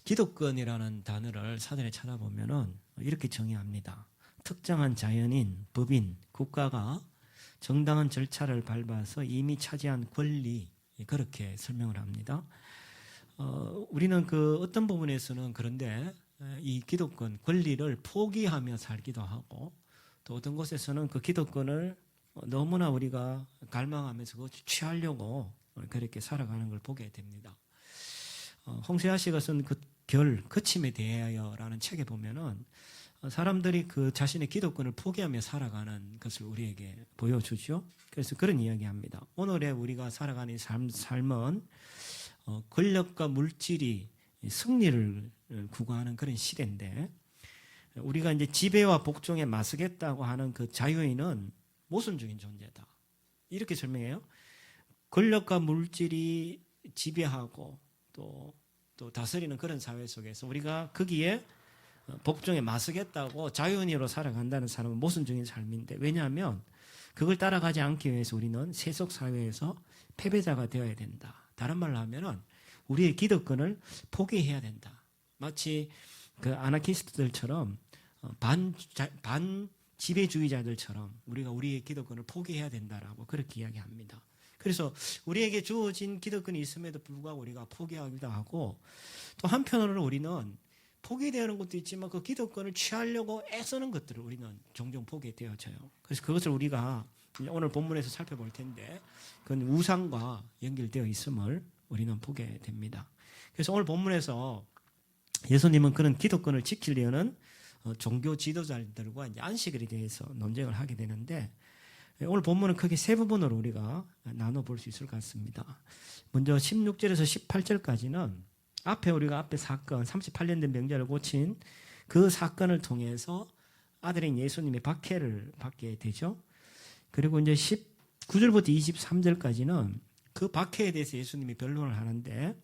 기독권이라는 단어를 사전에 찾아보면은 이렇게 정의합니다. 특정한 자연인, 법인, 국가가 정당한 절차를 밟아서 이미 차지한 권리, 그렇게 설명을 합니다. 우리는 그 어떤 부분에서는 그런데 이 기독권, 권리를 포기하며 살기도 하고, 또 어떤 곳에서는 그 기독권을 너무나 우리가 갈망하면서 그것을 취하려고 그렇게 살아가는 걸 보게 됩니다. 홍세아 씨가 쓴 그 거침에 대하여라는 책에 보면은 사람들이 그 자신의 기독권을 포기하며 살아가는 것을 우리에게 보여주죠. 그래서 그런 이야기합니다. 오늘의 우리가 살아가는 삶은 권력과 물질이 승리를 구가하는 그런 시대인데, 우리가 이제 지배와 복종에 맞서겠다고 하는 그 자유인은 모순적인 존재다, 이렇게 설명해요. 권력과 물질이 지배하고 또 다스리는 그런 사회 속에서 우리가 거기에 복종에 맞서겠다고 자유인으로 살아간다는 사람은 모순적인 삶인데, 왜냐하면 그걸 따라가지 않기 위해서 우리는 세속 사회에서 패배자가 되어야 된다. 다른 말로 하면은 우리의 기득권을 포기해야 된다. 마치 그 아나키스트들처럼 반 지배주의자들처럼 우리가 우리의 기득권을 포기해야 된다라고 그렇게 이야기합니다. 그래서 우리에게 주어진 기득권이 있음에도 불구하고 우리가 포기하기도 하고, 또 한편으로는 우리는 포기되는 것도 있지만 그 기득권을 취하려고 애쓰는 것들을 우리는 종종 포기되어져요. 그래서 그것을 우리가 오늘 본문에서 살펴볼 텐데, 그건 우상과 연결되어 있음을 우리는 보게 됩니다. 그래서 오늘 본문에서 예수님은 그런 기득권을 지키려는 종교 지도자들과 이제 안식일에 대해서 논쟁을 하게 되는데, 오늘 본문은 크게 세 부분으로 우리가 나눠볼 수 있을 것 같습니다. 먼저 16절에서 18절까지는 우리가 앞에 사건, 38년 된 병자를 고친 그 사건을 통해서 아들인 예수님의 박해를 받게 되죠. 그리고 이제 19절부터 23절까지는 그 박해에 대해서 예수님이 변론을 하는데,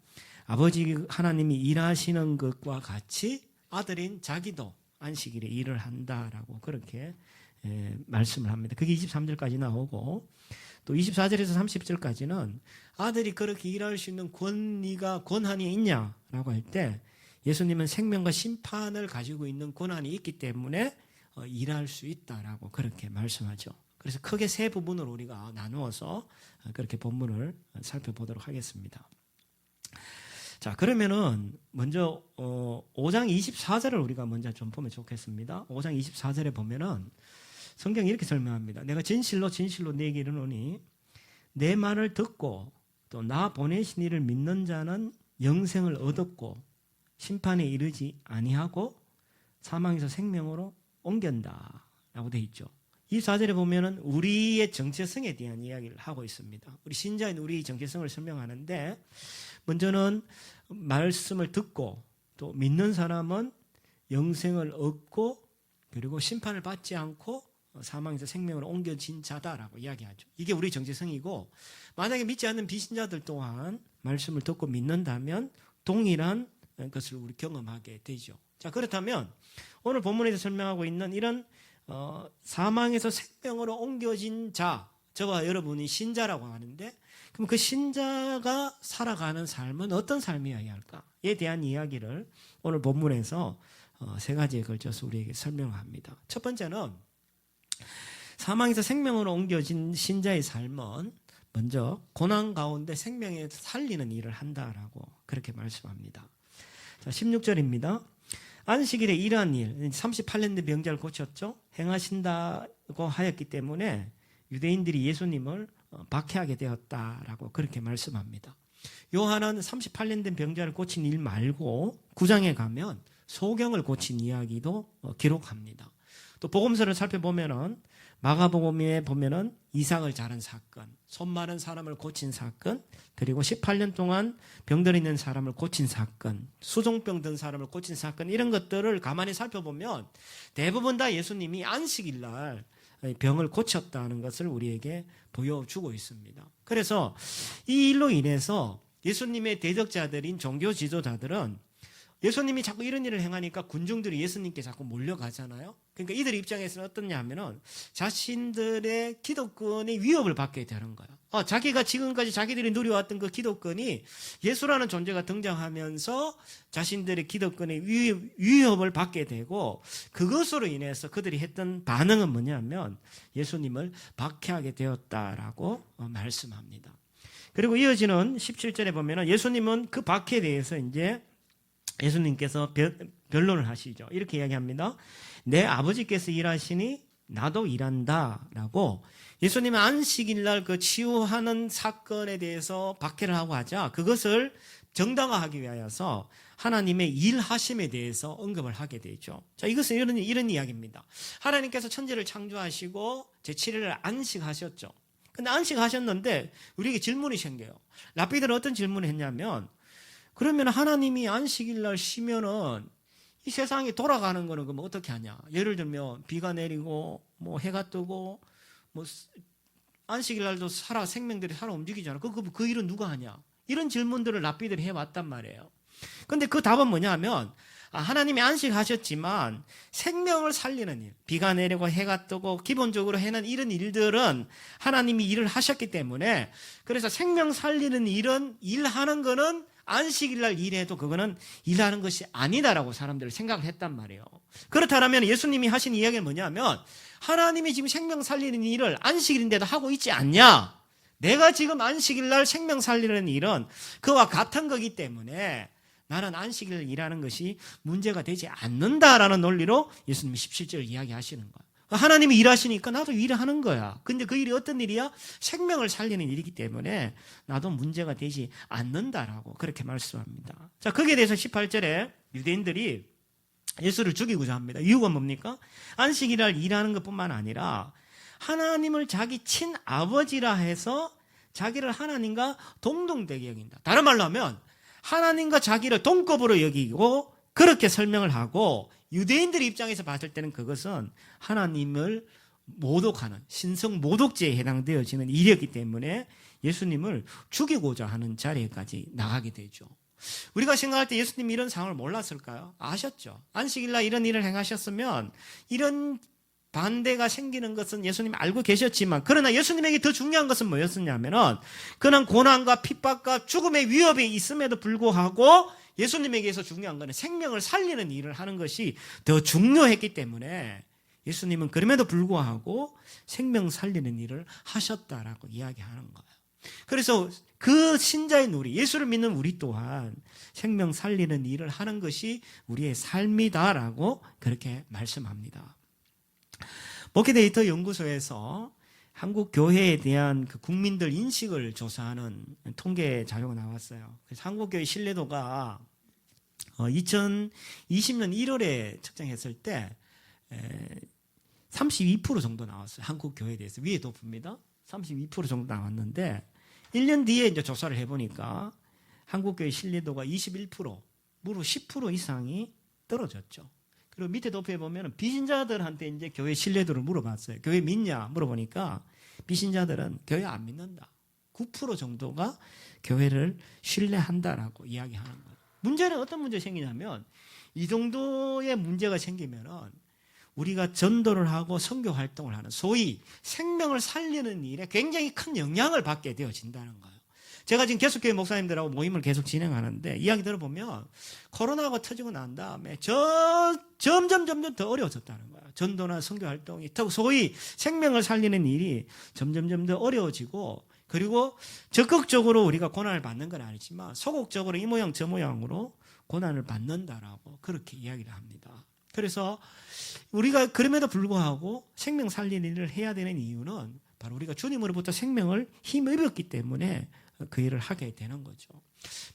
아버지 하나님이 일하시는 것과 같이 아들인 자기도 안식일에 일을 한다라고 그렇게 말씀을 합니다. 그게 23절까지 나오고, 또 24절에서 30절까지는 아들이 그렇게 일할 수 있는 권한이 있냐라고 할 때, 예수님은 생명과 심판을 가지고 있는 권한이 있기 때문에 일할 수 있다라고 그렇게 말씀하죠. 그래서 크게 세 부분으로 우리가 나누어서 그렇게 본문을 살펴보도록 하겠습니다. 자, 그러면은 먼저 5장 24절을 우리가 먼저 좀 보면 좋겠습니다. 5장 24절에 보면은 성경이 이렇게 설명합니다. 내가 진실로 내게 이르노니 내 말을 듣고 또 나 보내신 이를 믿는 자는 영생을 얻었고 심판에 이르지 아니하고 사망에서 생명으로 옮긴다라고 되어 있죠. 24절에 보면은 우리의 정체성에 대한 이야기를 하고 있습니다. 우리 신자인 우리의 정체성을 설명하는데, 먼저는 말씀을 듣고 또 믿는 사람은 영생을 얻고 그리고 심판을 받지 않고 사망에서 생명으로 옮겨진 자다라고 이야기하죠. 이게 우리 정체성이고, 만약에 믿지 않는 비신자들 또한 말씀을 듣고 믿는다면 동일한 것을 우리 경험하게 되죠. 자, 그렇다면 오늘 본문에서 설명하고 있는 이런 사망에서 생명으로 옮겨진 자, 저와 여러분이 신자라고 하는데, 그럼 그 신자가 살아가는 삶은 어떤 삶이어야 할까에 대한 이야기를 오늘 본문에서 세 가지에 걸쳐서 우리에게 설명합니다. 첫 번째는 사망에서 생명으로 옮겨진 신자의 삶은 먼저 고난 가운데 생명에 살리는 일을 한다라고 그렇게 말씀합니다. 자, 16절입니다. 안식일에 일한 일, 38년 된 병자를 고쳤죠. 행하신다고 하였기 때문에 유대인들이 예수님을 박해하게 되었다라고 그렇게 말씀합니다. 요한은 38년 된 병자를 고친 일 말고 9장에 가면 소경을 고친 이야기도 기록합니다. 또 복음서를 살펴보면은 마가복음에 보면은 이삭을 자른 사건, 손 마른 사람을 고친 사건, 그리고 18년 동안 병들 있는 사람을 고친 사건, 수종병 든 사람을 고친 사건, 이런 것들을 가만히 살펴보면 대부분 다 예수님이 안식일 날 병을 고쳤다는 것을 우리에게 보여주고 있습니다. 그래서 이 일로 인해서 예수님의 대적자들인 종교 지도자들은 예수님이 자꾸 이런 일을 행하니까 군중들이 예수님께 자꾸 몰려가잖아요. 그러니까 이들 입장에서는 어떠냐 하면은 자신들의 기독권의 위협을 받게 되는 거예요. 자기가 지금까지 자기들이 누려왔던 그 기독권이 예수라는 존재가 등장하면서 자신들의 기독권의 위협을 받게 되고, 그것으로 인해서 그들이 했던 반응은 뭐냐면 예수님을 박해하게 되었다라고 말씀합니다. 그리고 이어지는 17절에 보면은 예수님은 그 박해에 대해서 이제 예수님께서 변론을 하시죠. 이렇게 이야기합니다. 내 아버지께서 일하시니 나도 일한다라고. 예수님은 안식일 날 그 치유하는 사건에 대해서 박해를 하고 하자 그것을 정당화하기 위하여서 하나님의 일하심에 대해서 언급을 하게 되죠. 자, 이것은 이런 이야기입니다. 하나님께서 천지를 창조하시고 제7일을 안식하셨죠. 근데 안식하셨는데 우리에게 질문이 생겨요. 랍비들은 어떤 질문을 했냐면, 그러면 하나님이 안식일 날 쉬면은 이 세상이 돌아가는 거는 그럼 어떻게 하냐? 예를 들면 비가 내리고 뭐 해가 뜨고 뭐 안식일 날도 생명들이 살아 움직이잖아. 그 일은 누가 하냐? 이런 질문들을 랍비들이 해왔단 말이에요. 근데 그 답은 뭐냐면, 하나님이 안식하셨지만 생명을 살리는 일, 비가 내리고 해가 뜨고 기본적으로 해는 이런 일들은 하나님이 일을 하셨기 때문에, 그래서 생명 살리는 일은 일하는 거는 안식일 날 일해도 그거는 일하는 것이 아니다라고 사람들을 생각을 했단 말이에요. 그렇다면 예수님이 하신 이야기는 뭐냐면, 하나님이 지금 생명 살리는 일을 안식일인데도 하고 있지 않냐? 내가 지금 안식일 날 생명 살리는 일은 그와 같은 거기 때문에 나는 안식일을 일하는 것이 문제가 되지 않는다라는 논리로 예수님이 17절을 이야기하시는 거예요. 하나님이 일하시니까 나도 일을 하는 거야. 근데 그 일이 어떤 일이야? 생명을 살리는 일이기 때문에 나도 문제가 되지 않는다라고 그렇게 말씀합니다. 자, 거기에 대해서 18절에 유대인들이 예수를 죽이고자 합니다. 이유가 뭡니까? 안식일을 일하는 것뿐만 아니라 하나님을 자기 친아버지라 해서 자기를 하나님과 동등되게 여긴다. 다른 말로 하면 하나님과 자기를 동급으로 여기고 그렇게 설명을 하고, 유대인들 입장에서 봤을 때는 그것은 하나님을 모독하는 신성 모독죄에 해당되어지는 일이었기 때문에 예수님을 죽이고자 하는 자리까지 나가게 되죠. 우리가 생각할 때 예수님이 이런 상황을 몰랐을까요? 아셨죠. 안식일날 이런 일을 행하셨으면 이런 반대가 생기는 것은 예수님이 알고 계셨지만, 그러나 예수님에게 더 중요한 것은 뭐였었냐면은, 그는 고난과 핍박과 죽음의 위협이 있음에도 불구하고 예수님에게서 중요한 것은 생명을 살리는 일을 하는 것이 더 중요했기 때문에 예수님은 그럼에도 불구하고 생명 살리는 일을 하셨다라고 이야기하는 거예요. 그래서 그 신자인 우리, 예수를 믿는 우리 또한 생명 살리는 일을 하는 것이 우리의 삶이다라고 그렇게 말씀합니다. 목회데이터 연구소에서 한국 교회에 대한 그 국민들 인식을 조사하는 통계 자료가 나왔어요. 그래서 한국 교회 신뢰도가 2020년 1월에 측정했을 때 32% 정도 나왔어요. 한국 교회에 대해서 위에 높습니다. 32% 정도 나왔는데 1년 뒤에 이제 조사를 해보니까 한국 교회 신뢰도가 21%, 무려 10% 이상이 떨어졌죠. 그리고 밑에 도표에 보면 비신자들한테 이제 교회 신뢰도를 물어봤어요. 교회 믿냐? 물어보니까 비신자들은 교회 안 믿는다. 9% 정도가 교회를 신뢰한다라고 이야기하는 거예요. 문제는 어떤 문제가 생기냐면, 이 정도의 문제가 생기면은 우리가 전도를 하고 선교 활동을 하는 소위 생명을 살리는 일에 굉장히 큰 영향을 받게 되어진다는 거예요. 제가 지금 계속교회 목사님들하고 모임을 계속 진행하는데 이야기 들어보면 코로나가 터지고 난 다음에 점점 더 어려워졌다는 거예요. 전도나 선교 활동이, 소위 생명을 살리는 일이 점점 더 어려워지고, 그리고 적극적으로 우리가 고난을 받는 건 아니지만 소극적으로 이 모양 저 모양으로 고난을 받는다라고 그렇게 이야기를 합니다. 그래서 우리가 그럼에도 불구하고 생명 살리는 일을 해야 되는 이유는 바로 우리가 주님으로부터 생명을 힘입었기 때문에 그 일을 하게 되는 거죠.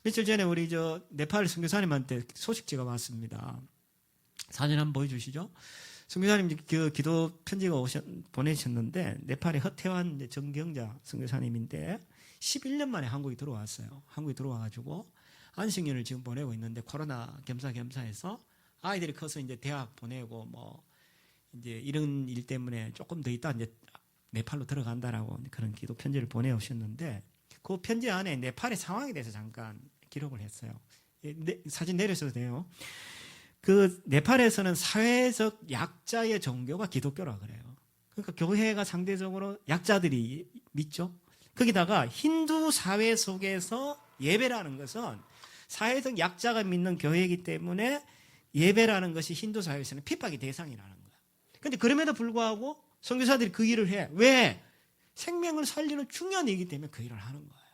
며칠 전에 우리 네팔 선교사님한테 소식지가 왔습니다. 사진 한번 보여주시죠. 선교사님 그 기도 편지가 보내셨는데, 네팔의 허태환 정경자 선교사님인데 11년 만에 한국에 들어왔어요. 한국에 들어와가지고 안식년을 지금 보내고 있는데, 코로나 겸사겸사해서 아이들이 커서 이제 대학 보내고 뭐 이제 이런 일 때문에 조금 더 있다 이제 네팔로 들어간다라고 그런 기도 편지를 보내오셨는데, 그 편지 안에 네팔의 상황에 대해서 잠깐 기록을 했어요. 사진 내렸어도 돼요. 그 네팔에서는 사회적 약자의 종교가 기독교라 그래요. 그러니까 교회가 상대적으로 약자들이 믿죠. 거기다가 힌두 사회 속에서 예배라는 것은 사회적 약자가 믿는 교회이기 때문에 예배라는 것이 힌두 사회에서는 핍박의 대상이라는 거야. 그런데 그럼에도 불구하고 선교사들이 그 일을 해. 왜? 생명을 살리는 중요한 일이기 때문에 그 일을 하는 거예요.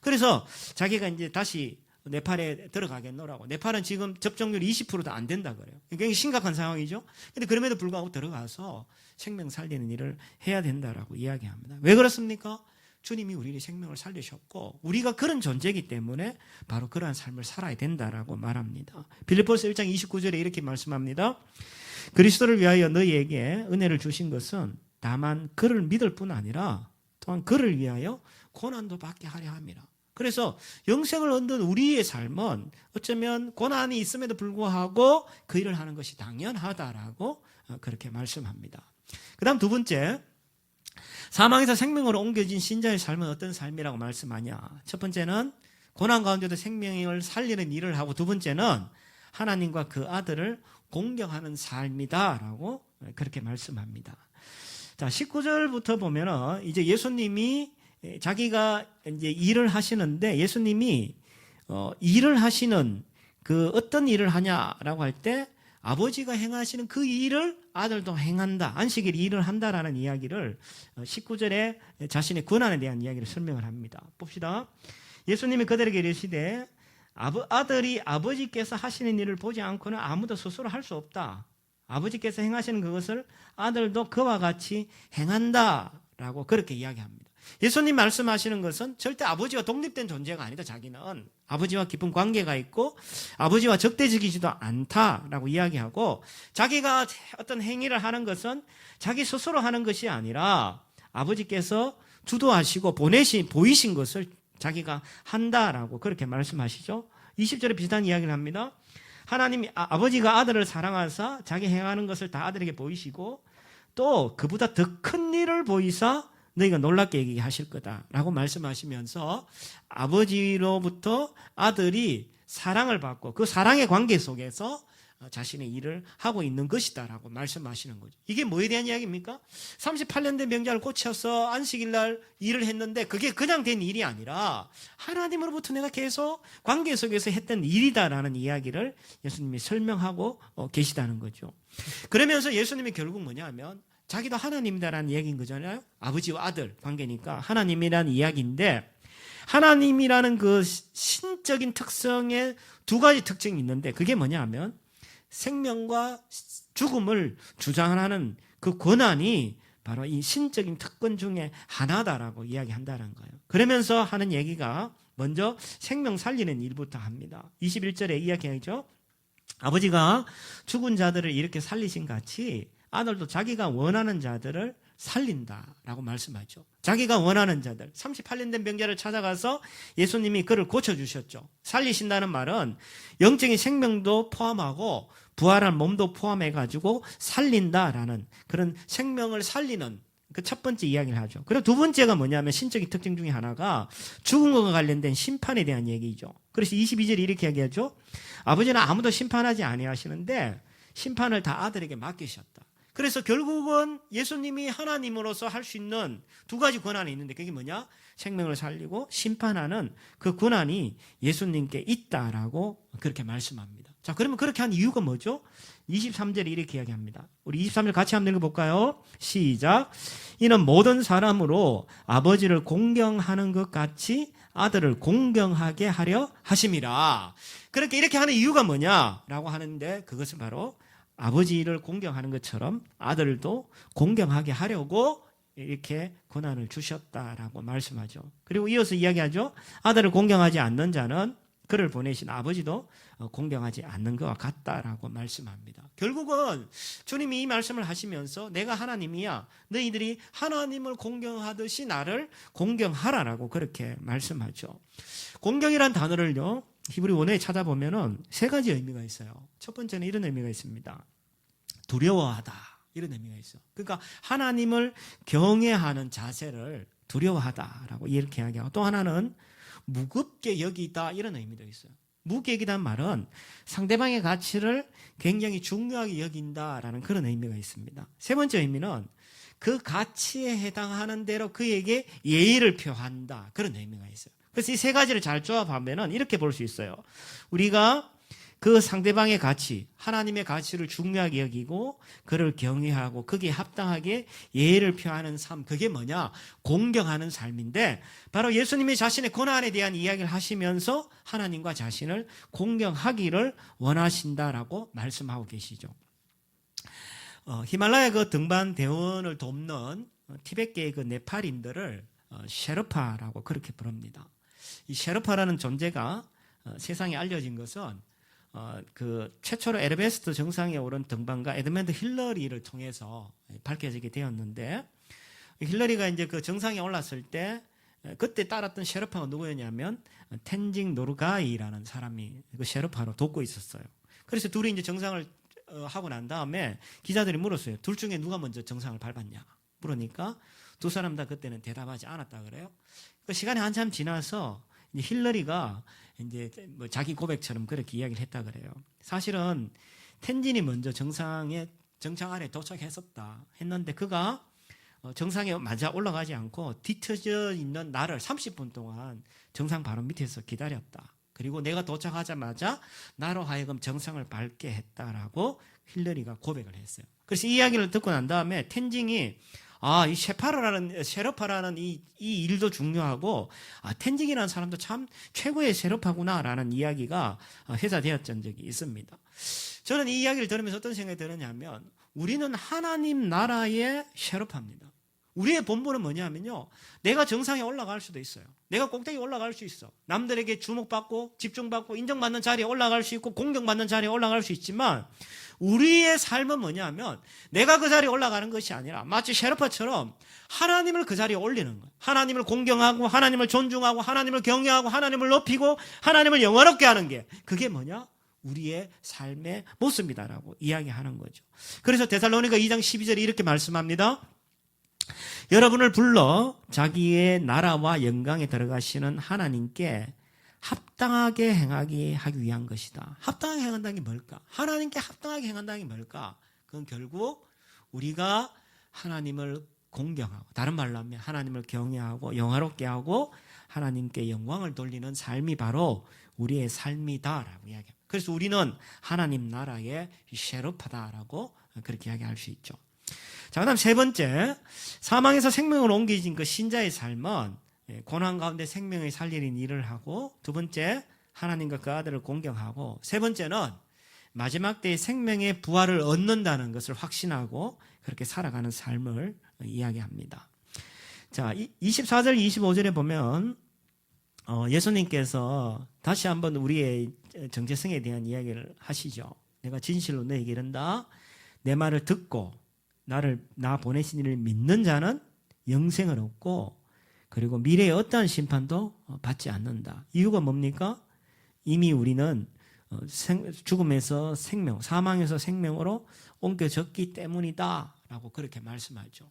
그래서 자기가 이제 다시 네팔에 들어가겠노라고. 네팔은 지금 접종률 20%도 안 된다 그래요. 굉장히 심각한 상황이죠. 근데 그럼에도 불구하고 들어가서 생명 살리는 일을 해야 된다라고 이야기합니다. 왜 그렇습니까? 주님이 우리의 생명을 살리셨고 우리가 그런 존재이기 때문에 바로 그러한 삶을 살아야 된다라고 말합니다. 빌립보서 1장 29절에 이렇게 말씀합니다. 그리스도를 위하여 너희에게 은혜를 주신 것은 다만 그를 믿을 뿐 아니라 또한 그를 위하여 고난도 받게 하려 함이라. 그래서 영생을 얻는 우리의 삶은 어쩌면 고난이 있음에도 불구하고 그 일을 하는 것이 당연하다라고 그렇게 말씀합니다. 그 다음 두 번째, 사망에서 생명으로 옮겨진 신자의 삶은 어떤 삶이라고 말씀하냐. 첫 번째는 고난 가운데도 생명을 살리는 일을 하고, 두 번째는 하나님과 그 아들을 공경하는 삶이다라고 그렇게 말씀합니다. 자, 19절부터 보면은 이제 예수님이 자기가 이제 일을 하시는데, 예수님이 일을 하시는 그 어떤 일을 하냐라고 할 때 아버지가 행하시는 그 일을 아들도 행한다. 안식일 일을 한다라는 이야기를 19절에 자신의 권한에 대한 이야기를 설명을 합니다. 봅시다. 예수님이 그들에게 이르시되 아들이 아버지께서 하시는 일을 보지 않고는 아무도 스스로 할 수 없다. 아버지께서 행하시는 그것을 아들도 그와 같이 행한다라고 그렇게 이야기합니다. 예수님 말씀하시는 것은 절대 아버지와 독립된 존재가 아니다. 자기는 아버지와 깊은 관계가 있고 아버지와 적대적이지도 않다라고 이야기하고, 자기가 어떤 행위를 하는 것은 자기 스스로 하는 것이 아니라 아버지께서 주도하시고 보이신 것을 자기가 한다라고 그렇게 말씀하시죠. 20절에 비슷한 이야기를 합니다. 하나님이 아버지가 아들을 사랑하사 자기 행하는 것을 다 아들에게 보이시고 또 그보다 더 큰 일을 보이사 너희가 놀랍게 얘기하실 거다라고 말씀하시면서 아버지로부터 아들이 사랑을 받고 그 사랑의 관계 속에서 자신의 일을 하고 있는 것이다라고 말씀하시는 거죠. 이게 뭐에 대한 이야기입니까? 38년 된 병자를 고쳐서 안식일 날 일을 했는데 그게 그냥 된 일이 아니라 하나님으로부터 내가 계속 관계 속에서 했던 일이다라는 이야기를 예수님이 설명하고 계시다는 거죠. 그러면서 예수님이 결국 뭐냐면 자기도 하나님이다라는 이야기인 거잖아요. 아버지와 아들 관계니까 하나님이라는 이야기인데, 하나님이라는 그 신적인 특성에 두 가지 특징이 있는데 그게 뭐냐 하면 생명과 죽음을 주장하는 그 권한이 바로 이 신적인 특권 중에 하나다라고 이야기한다는 거예요. 그러면서 하는 얘기가 먼저 생명 살리는 일부터 합니다. 21절에 이야기하죠. 아버지가 죽은 자들을 이렇게 살리신 같이 아들도 자기가 원하는 자들을 살린다라고 말씀하죠. 자기가 원하는 자들, 38년 된 병자를 찾아가서 예수님이 그를 고쳐주셨죠. 살리신다는 말은 영적인 생명도 포함하고 부활한 몸도 포함해가지고 살린다라는 그런 생명을 살리는 그 첫 번째 이야기를 하죠. 그리고 두 번째가 뭐냐면 신적인 특징 중에 하나가 죽은 것과 관련된 심판에 대한 얘기죠. 그래서 22절에 이렇게 얘기하죠. 아버지는 아무도 심판하지 아니하시는데 심판을 다 아들에게 맡기셨다. 그래서 결국은 예수님이 하나님으로서 할 수 있는 두 가지 권한이 있는데 그게 뭐냐? 생명을 살리고 심판하는 그 권한이 예수님께 있다라고 그렇게 말씀합니다. 자, 그러면 그렇게 한 이유가 뭐죠? 23절에 이렇게 이야기합니다. 우리 23절 같이 한번 읽어볼까요? 시작. 이는 모든 사람으로 아버지를 공경하는 것 같이 아들을 공경하게 하려 하심이라. 그렇게 이렇게 하는 이유가 뭐냐라고 하는데 그것은 바로 아버지를 공경하는 것처럼 아들도 공경하게 하려고 이렇게 권한을 주셨다라고 말씀하죠. 그리고 이어서 이야기하죠. 아들을 공경하지 않는 자는 그를 보내신 아버지도 공경하지 않는 것과 같다라고 말씀합니다. 결국은 주님이 이 말씀을 하시면서 내가 하나님이야. 너희들이 하나님을 공경하듯이 나를 공경하라라고 그렇게 말씀하죠. 공경이란 단어를요, 히브리 원어에 찾아보면은 세 가지 의미가 있어요. 첫 번째는 이런 의미가 있습니다. 두려워하다. 이런 의미가 있어요. 그러니까 하나님을 경외하는 자세를 두려워하다라고 이렇게 이야기하고, 또 하나는 무겁게 여기다 이런 의미도 있어요. 무기력이란 말은 상대방의 가치를 굉장히 중요하게 여긴다라는 그런 의미가 있습니다. 세 번째 의미는 그 가치에 해당하는 대로 그에게 예의를 표한다. 그런 의미가 있어요. 그래서 이 세 가지를 잘 조합하면은 이렇게 볼 수 있어요. 우리가 그 상대방의 가치, 하나님의 가치를 중요하게 여기고 그를 경외하고 거기에 합당하게 예의를 표하는 삶, 그게 뭐냐? 공경하는 삶인데 바로 예수님이 자신의 고난에 대한 이야기를 하시면서 하나님과 자신을 공경하기를 원하신다라고 말씀하고 계시죠. 히말라야 그 등반 대원을 돕는 티벳계의 그 네팔인들을 셰르파라고 그렇게 부릅니다. 이 셰르파라는 존재가 세상에 알려진 것은 그 최초로 에베레스트 정상에 오른 등반가 에드먼드 힐러리를 통해서 밝혀지게 되었는데, 힐러리가 이제 그 정상에 올랐을 때 그때 따랐던 셰르파가 누구였냐면 텐징 노르가이라는 사람이 그 셰르파로 돕고 있었어요. 그래서 둘이 이제 정상을 하고 난 다음에 기자들이 물었어요. 둘 중에 누가 먼저 정상을 밟았냐? 물으니까 두 사람 다 그때는 대답하지 않았다 그래요. 그 시간이 한참 지나서 이제 힐러리가 이제 뭐 자기 고백처럼 그렇게 이야기를 했다 그래요. 사실은 텐진이 먼저 정상 안에 도착했었다 했는데 그가 정상에 맞아 올라가지 않고 뒤처져 있는 나를 30분 동안 정상 바로 밑에서 기다렸다. 그리고 내가 도착하자마자 나로 하여금 정상을 밟게 했다라고 힐러리가 고백을 했어요. 그래서 이 이야기를 듣고 난 다음에 텐징이 이 셰르파라는 이 일도 중요하고, 텐징이라는 사람도 참 최고의 셰르파구나라는 이야기가 회자되었던 적이 있습니다. 저는 이 이야기를 들으면서 어떤 생각이 드느냐면, 우리는 하나님 나라의 셰르파입니다. 우리의 본분은 뭐냐면요, 내가 정상에 올라갈 수도 있어요. 내가 꼭대기에 올라갈 수 있어. 남들에게 주목받고 집중받고 인정받는 자리에 올라갈 수 있고 공경받는 자리에 올라갈 수 있지만, 우리의 삶은 뭐냐면 내가 그 자리에 올라가는 것이 아니라 마치 셰르파처럼 하나님을 그 자리에 올리는 거예요. 하나님을 공경하고 하나님을 존중하고 하나님을 경외하고 하나님을 높이고 하나님을 영화롭게 하는 게, 그게 뭐냐? 우리의 삶의 모습이다라고 이야기하는 거죠. 그래서 데살로니가 2장 12절에 이렇게 말씀합니다. 여러분을 불러 자기의 나라와 영광에 들어가시는 하나님께 합당하게 행하기 하기 위한 것이다. 합당하게 행한다는 게 뭘까? 하나님께 합당하게 행한다는 게 뭘까? 그건 결국 우리가 하나님을 공경하고, 다른 말로 하면 하나님을 경외하고 영화롭게 하고 하나님께 영광을 돌리는 삶이 바로 우리의 삶이다라고 이야기합니다. 그래서 우리는 하나님 나라의 셰르파다라고 그렇게 이야기할 수 있죠. 자, 그다음 세 번째, 사망에서 생명으로 옮겨진 그 신자의 삶은 고난 가운데 생명을 살리는 일을 하고, 두 번째 하나님과 그 아들을 공경하고, 세 번째는 마지막 때의 생명의 부활을 얻는다는 것을 확신하고 그렇게 살아가는 삶을 이야기합니다. 자, 24절 25절에 보면 예수님께서 다시 한번 우리의 정체성에 대한 이야기를 하시죠. 내가 진실로 너에게 이른다. 내 말을 듣고 나 보내신 이를 믿는 자는 영생을 얻고 그리고 미래의 어떠한 심판도 받지 않는다. 이유가 뭡니까? 이미 우리는 죽음에서 생명, 사망에서 생명으로 옮겨졌기 때문이다 라고 그렇게 말씀하죠.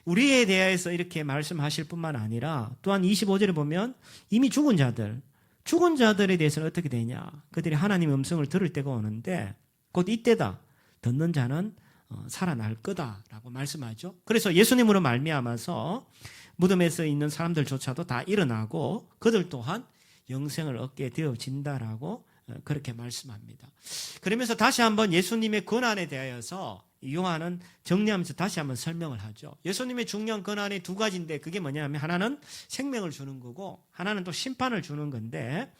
우리에 대해서 이렇게 말씀하실 뿐만 아니라 또한 25절에 보면 이미 죽은 자들에 대해서는 어떻게 되냐? 그들이 하나님의 음성을 들을 때가 오는데 곧 이때다. 듣는 자는 살아날 거다라고 말씀하죠. 그래서 예수님으로 말미암아서 무덤에서 있는 사람들조차도 다 일어나고 그들 또한 영생을 얻게 되어진다라고 그렇게 말씀합니다. 그러면서 다시 한번 예수님의 권한에 대하여서 요한은 정리하면서 다시 한번 설명을 하죠. 예수님의 중요한 권한이 두 가지인데 그게 뭐냐면 하나는 생명을 주는 거고 하나는 또 심판을 주는 건데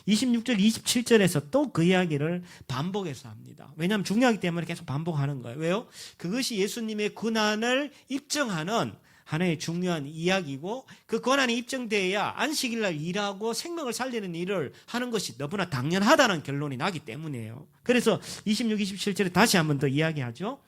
26절 27절에서 또 그 이야기를 반복해서 합니다. 왜냐하면 중요하기 때문에 계속 반복하는 거예요. 왜요? 그것이 예수님의 권한을 입증하는 하나의 중요한 이야기고 그 권한이 입증되어야 안식일날 일하고 생명을 살리는 일을 하는 것이 너무나 당연하다는 결론이 나기 때문이에요. 그래서 26, 27절에 다시 한번 더 이야기하죠.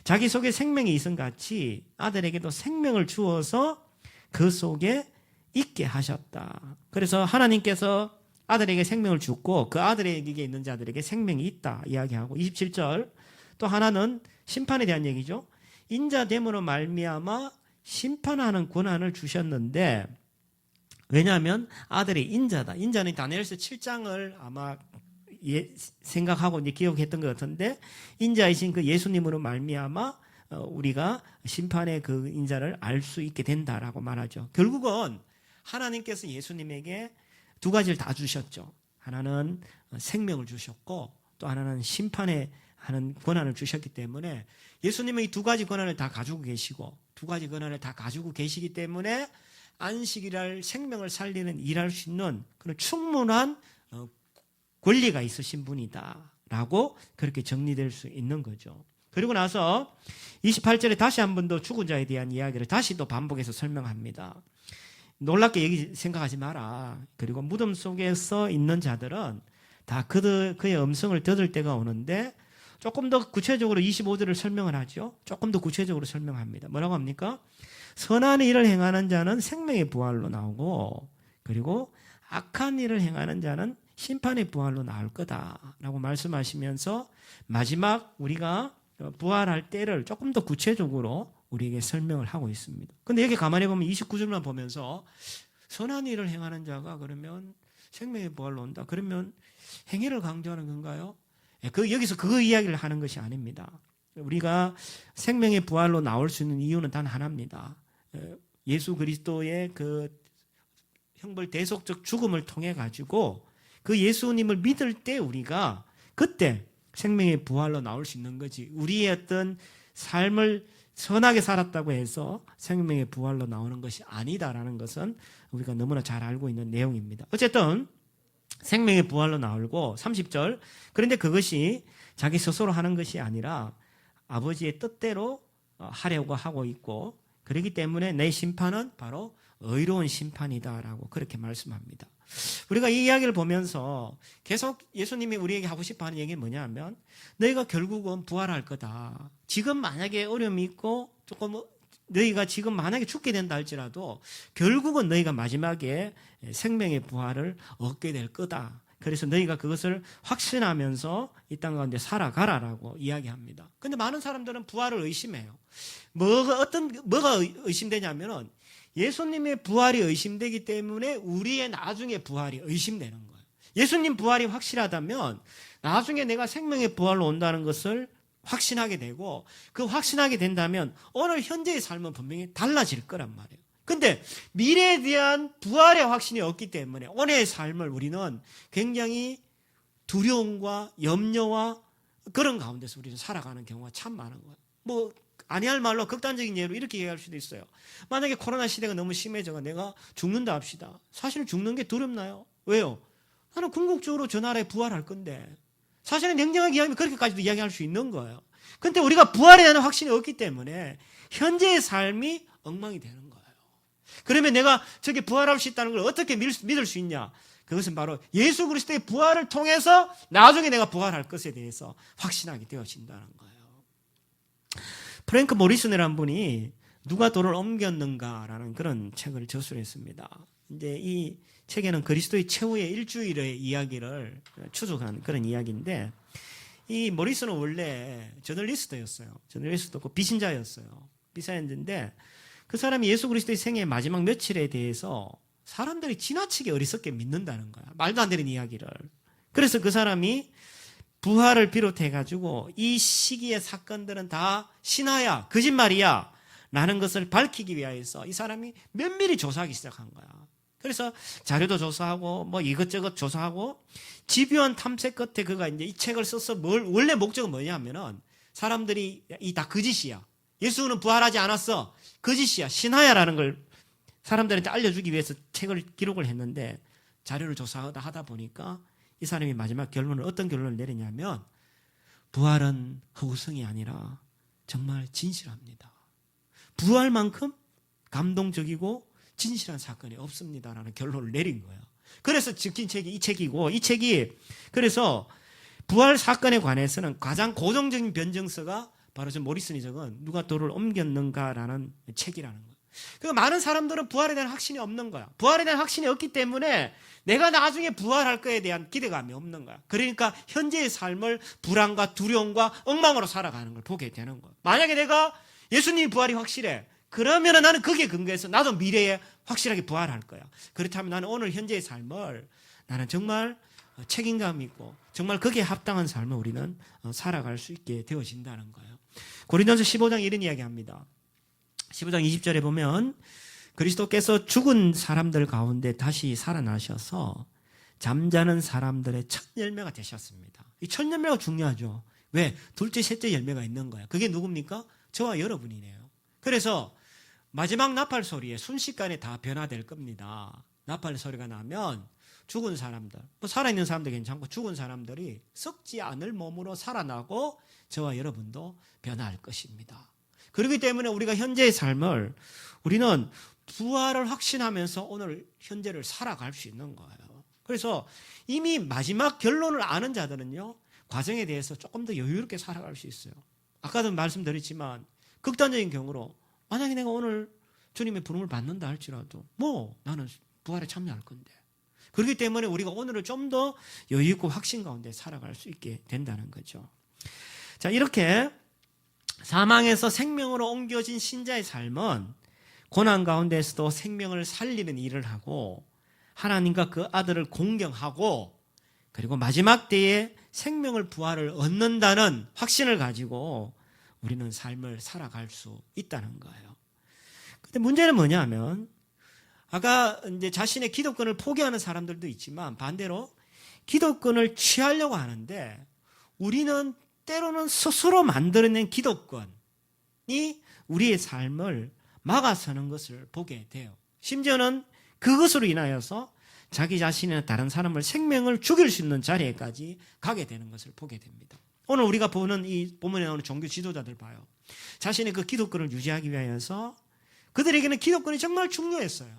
자기 속에 생명이 있음 같이 아들에게도 생명을 주어서 그 속에 있게 하셨다. 그래서 하나님께서 아들에게 생명을 주고 그 아들에게 있는 자들에게 생명이 있다 이야기하고 27절 또 하나는 심판에 대한 얘기죠. 인자됨으로 말미암아 심판하는 권한을 주셨는데 왜냐하면 아들의 인자다. 인자는 다니엘서 7장을 아마 생각하고 이제 기억했던 것 같은데, 인자이신 그 예수님으로 말미암아 우리가 심판의 그 인자를 알 수 있게 된다라고 말하죠. 결국은 하나님께서 예수님에게 두 가지를 다 주셨죠. 하나는 생명을 주셨고 또 하나는 심판의 하는 권한을 주셨기 때문에 예수님은 이 두 가지 권한을 다 가지고 계시고 두 가지 권한을 다 가지고 계시기 때문에 안식일날 생명을 살리는 일할 수 있는 그런 충분한 권리가 있으신 분이다라고 그렇게 정리될 수 있는 거죠. 그리고 나서 28절에 다시 한 번 더 죽은 자에 대한 이야기를 다시 또 반복해서 설명합니다. 놀랍게 생각하지 마라. 그리고 무덤 속에서 있는 자들은 다 그의 음성을 들을 때가 오는데, 조금 더 구체적으로 25절을 설명을 하죠. 조금 더 구체적으로 설명합니다. 뭐라고 합니까? 선한 일을 행하는 자는 생명의 부활로 나오고, 그리고 악한 일을 행하는 자는 심판의 부활로 나올 거다라고 말씀하시면서 마지막 우리가 부활할 때를 조금 더 구체적으로 우리에게 설명을 하고 있습니다. 근데 여기 가만히 보면 29절만 보면서 선한 일을 행하는 자가 그러면 생명의 부활로 온다. 그러면 행위를 강조하는 건가요? 여기서 그 이야기를 하는 것이 아닙니다. 우리가 생명의 부활로 나올 수 있는 이유는 단 하나입니다. 예수 그리스도의 그 형벌 대속적 죽음을 통해 가지고 그 예수님을 믿을 때 우리가 그때 생명의 부활로 나올 수 있는 거지, 우리의 어떤 삶을 선하게 살았다고 해서 생명의 부활로 나오는 것이 아니다라는 것은 우리가 너무나 잘 알고 있는 내용입니다. 어쨌든 생명의 부활로 나오고 30절, 그런데 그것이 자기 스스로 하는 것이 아니라 아버지의 뜻대로 하려고 하고 있고, 그렇기 때문에 내 심판은 바로 의로운 심판이다라고 그렇게 말씀합니다. 우리가 이 이야기를 보면서 계속 예수님이 우리에게 하고 싶어 하는 얘기는 뭐냐면, 너희가 결국은 부활할 거다. 지금 만약에 어려움이 있고 조금 너희가 지금 만약에 죽게 된다 할지라도 결국은 너희가 마지막에 생명의 부활을 얻게 될 거다. 그래서 너희가 그것을 확신하면서 이 땅 가운데 살아가라라고 이야기합니다. 근데 많은 사람들은 부활을 의심해요. 뭐가 의심되냐면은 예수님의 부활이 의심되기 때문에 우리의 나중에 부활이 의심되는 거예요. 예수님 부활이 확실하다면 나중에 내가 생명의 부활로 온다는 것을 확신하게 되고, 그 확신하게 된다면 오늘 현재의 삶은 분명히 달라질 거란 말이에요. 근데 미래에 대한 부활의 확신이 없기 때문에 오늘의 삶을 우리는 굉장히 두려움과 염려와 그런 가운데서 우리는 살아가는 경우가 참 많은 거예요. 아니할 말로 극단적인 예로 이렇게 얘기할 수도 있어요. 만약에 코로나 시대가 너무 심해져서 내가 죽는다 합시다. 사실은 죽는 게 두렵나요? 왜요? 나는 궁극적으로 저 나라에 부활할 건데. 사실은 냉정하게 이야기하면 그렇게까지도 이야기할 수 있는 거예요. 근데 우리가 부활에 대한 확신이 없기 때문에 현재의 삶이 엉망이 되는 거예요. 그러면 내가 저게 부활할 수 있다는 걸 어떻게 믿을 수 있냐? 그것은 바로 예수 그리스도의 부활을 통해서 나중에 내가 부활할 것에 대해서 확신하게 되어진다는 거예요. 프랭크 모리슨이라는 분이 누가 돌을 옮겼는가라는 그런 책을 저술했습니다. 이제 이 책에는 그리스도의 최후의 일주일의 이야기를 추적한 그런 이야기인데, 이 모리슨은 원래 저널리스트였어요. 저널리스트고 비신자였어요. 비사였는데 그 사람이 예수 그리스도의 생애의 마지막 며칠에 대해서 사람들이 지나치게 어리석게 믿는다는 거야. 말도 안 되는 이야기를. 그래서 그 사람이 부활을 비롯해가지고 이 시기의 사건들은 다 신화야, 거짓말이야 라는 것을 밝히기 위해서 이 사람이 면밀히 조사하기 시작한 거야. 그래서 자료도 조사하고 이것저것 조사하고 집요한 탐색 끝에 그가 이제 이 책을 써서 원래 목적은 뭐냐면은 사람들이 이 다 거짓이야, 예수는 부활하지 않았어, 거짓이야, 신화야라는 걸 사람들한테 알려주기 위해서 책을 기록을 했는데, 자료를 조사하다 보니까 이 사람이 마지막 결론을 어떤 결론을 내리냐면, 부활은 허구성이 아니라 정말 진실합니다. 부활만큼 감동적이고 진실한 사건이 없습니다라는 결론을 내린 거예요. 그래서 적힌 책이 이 책이고, 이 책이 그래서 부활 사건에 관해서는 가장 고정적인 변증서가 바로 저 모리슨이 적은 누가 돌을 옮겼는가라는 책이라는 거예요. 그러니까 많은 사람들은 부활에 대한 확신이 없는 거야. 부활에 대한 확신이 없기 때문에 내가 나중에 부활할 거에 대한 기대감이 없는 거야. 그러니까 현재의 삶을 불안과 두려움과 엉망으로 살아가는 걸 보게 되는 거야. 만약에 내가 예수님이 부활이 확실해, 그러면 나는 거기에 근거해서 나도 미래에 확실하게 부활할 거야. 그렇다면 나는 오늘 현재의 삶을 나는 정말 책임감 있고 정말 거기에 합당한 삶을 우리는 살아갈 수 있게 되어진다는 거예요. 고린도전서 15장 이런 이야기합니다. 15장 20절에 보면 그리스도께서 죽은 사람들 가운데 다시 살아나셔서 잠자는 사람들의 첫 열매가 되셨습니다. 이 첫 열매가 중요하죠. 왜? 둘째, 셋째 열매가 있는 거야. 그게 누굽니까? 저와 여러분이네요. 그래서 마지막 나팔 소리에 순식간에 다 변화될 겁니다. 나팔 소리가 나면 죽은 사람들, 뭐 살아있는 사람도 괜찮고 죽은 사람들이 썩지 않을 몸으로 살아나고 저와 여러분도 변화할 것입니다. 그렇기 때문에 우리가 현재의 삶을 우리는 부활을 확신하면서 오늘 현재를 살아갈 수 있는 거예요. 그래서 이미 마지막 결론을 아는 자들은요, 과정에 대해서 조금 더 여유롭게 살아갈 수 있어요. 아까도 말씀드렸지만 극단적인 경우로 만약에 내가 오늘 주님의 부름을 받는다 할지라도 나는 부활에 참여할 건데. 그렇기 때문에 우리가 오늘을 좀 더 여유 있고 확신 가운데 살아갈 수 있게 된다는 거죠. 자, 이렇게 사망에서 생명으로 옮겨진 신자의 삶은 고난 가운데서도 생명을 살리는 일을 하고 하나님과 그 아들을 공경하고 그리고 마지막 때에 생명을 부활을 얻는다는 확신을 가지고 우리는 삶을 살아갈 수 있다는 거예요. 근데 문제는 뭐냐면 아까 이제 자신의 기독권을 포기하는 사람들도 있지만 반대로 기독권을 취하려고 하는데 우리는 때로는 스스로 만들어낸 기독권이 우리의 삶을 막아서는 것을 보게 돼요. 심지어는 그것으로 인하여서 자기 자신이나 다른 사람을 생명을 죽일 수 있는 자리에까지 가게 되는 것을 보게 됩니다. 오늘 우리가 보는 이 본문에 나오는 종교 지도자들 봐요. 자신의 그 기독권을 유지하기 위해서 그들에게는 기독권이 정말 중요했어요.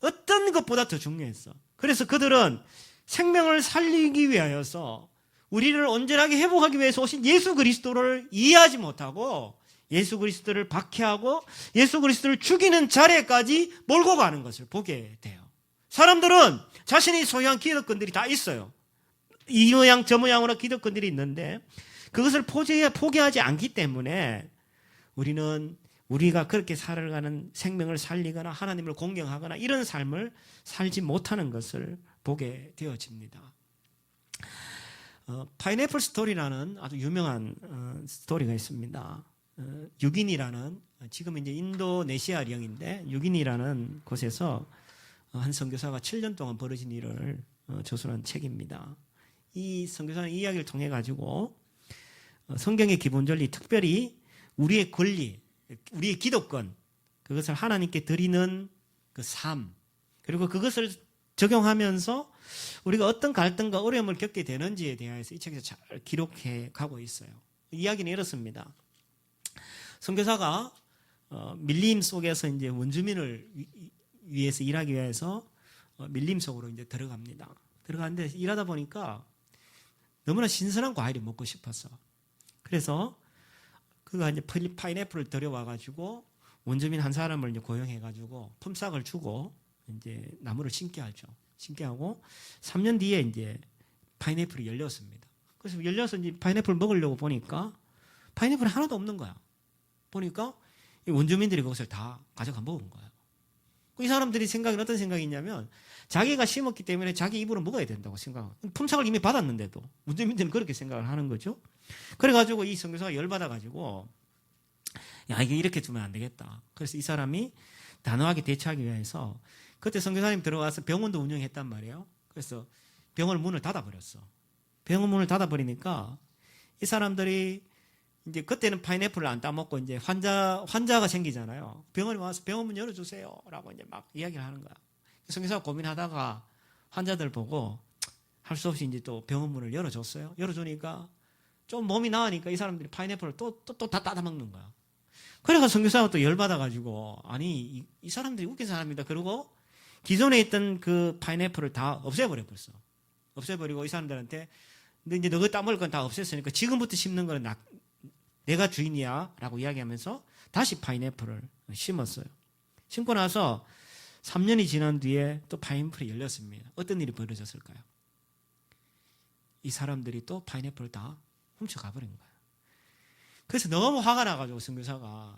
어떤 것보다 더 중요했어. 그래서 그들은 생명을 살리기 위하여서 우리를 온전하게 회복하기 위해서 오신 예수 그리스도를 이해하지 못하고 예수 그리스도를 박해하고 예수 그리스도를 죽이는 자리까지 몰고 가는 것을 보게 돼요. 사람들은 자신이 소유한 기득권들이 다 있어요. 이 모양 저 모양으로 기득권들이 있는데 그것을 포기하지 않기 때문에 우리가 그렇게 살아가는 생명을 살리거나 하나님을 공경하거나 이런 삶을 살지 못하는 것을 보게 되어집니다. 파인애플 스토리라는 아주 유명한 스토리가 있습니다. 유긴이라는 지금 이제 인도네시아령인데 유긴이라는 곳에서 한 선교사가 7년 동안 벌어진 일을 저술한 책입니다. 이 선교사는 이 이야기를 통해 가지고 성경의 기본 전리, 특별히 우리의 권리, 우리의 기독권, 그것을 하나님께 드리는 그 삶, 그리고 그것을 적용하면서 우리가 어떤 갈등과 어려움을 겪게 되는지에 대해서 이 책에서 잘 기록해 가고 있어요. 이야기는 이렇습니다. 선교사가 밀림 속에서 이제 원주민을 위해서 일하기 위해서 밀림 속으로 이제 들어갑니다. 들어가는데 일하다 보니까 너무나 신선한 과일이 먹고 싶어서 그래서 그가 이제 파인애플을 들여와가지고 원주민 한 사람을 이제 고용해가지고 품삯을 주고 이제 나무를 심게 하죠. 심게 하고 3년 뒤에 이제 파인애플이 열렸습니다. 그래서 열려서 이제 파인애플 먹으려고 보니까 파인애플이 하나도 없는 거야. 보니까 이 원주민들이 그것을 다 가져가 먹은 거야. 이 사람들이 생각은 어떤 생각이 있냐면 자기가 심었기 때문에 자기 입으로 먹어야 된다고 생각하고 품삯을 이미 받았는데도 원주민들은 그렇게 생각을 하는 거죠. 그래가지고 이 선교사가 열받아가지고 야 이게 이렇게 두면 안 되겠다. 그래서 이 사람이 단호하게 대처하기 위해서 그때 선교사님 들어가서 병원도 운영했단 말이에요. 그래서 병원 문을 닫아버렸어. 병원 문을 닫아버리니까 이 사람들이 이제 그때는 파인애플을 안 따먹고 이제 환자가 생기잖아요. 병원에 와서 병원 문 열어주세요. 라고 이제 막 이야기를 하는 거야. 선교사가 고민하다가 환자들 보고 할 수 없이 이제 또 병원 문을 열어줬어요. 열어주니까 좀 몸이 나으니까 이 사람들이 파인애플을 또 다 따먹는 거야. 그래서 선교사가 또 열받아가지고 아니 이 사람들이 웃긴 사람이다. 그러고 기존에 있던 그 파인애플을 다 없애버렸어. 없애버리고 이 사람들한테 근데 이제 너가 따먹을 건 다 없앴으니까 지금부터 심는 거는 내가 주인이야 라고 이야기하면서 다시 파인애플을 심었어요. 심고 나서 3년이 지난 뒤에 또 파인애플이 열렸습니다. 어떤 일이 벌어졌을까요? 이 사람들이 또 파인애플을 다 훔쳐가 버린 거예요. 그래서 너무 화가 나가지고 선교사가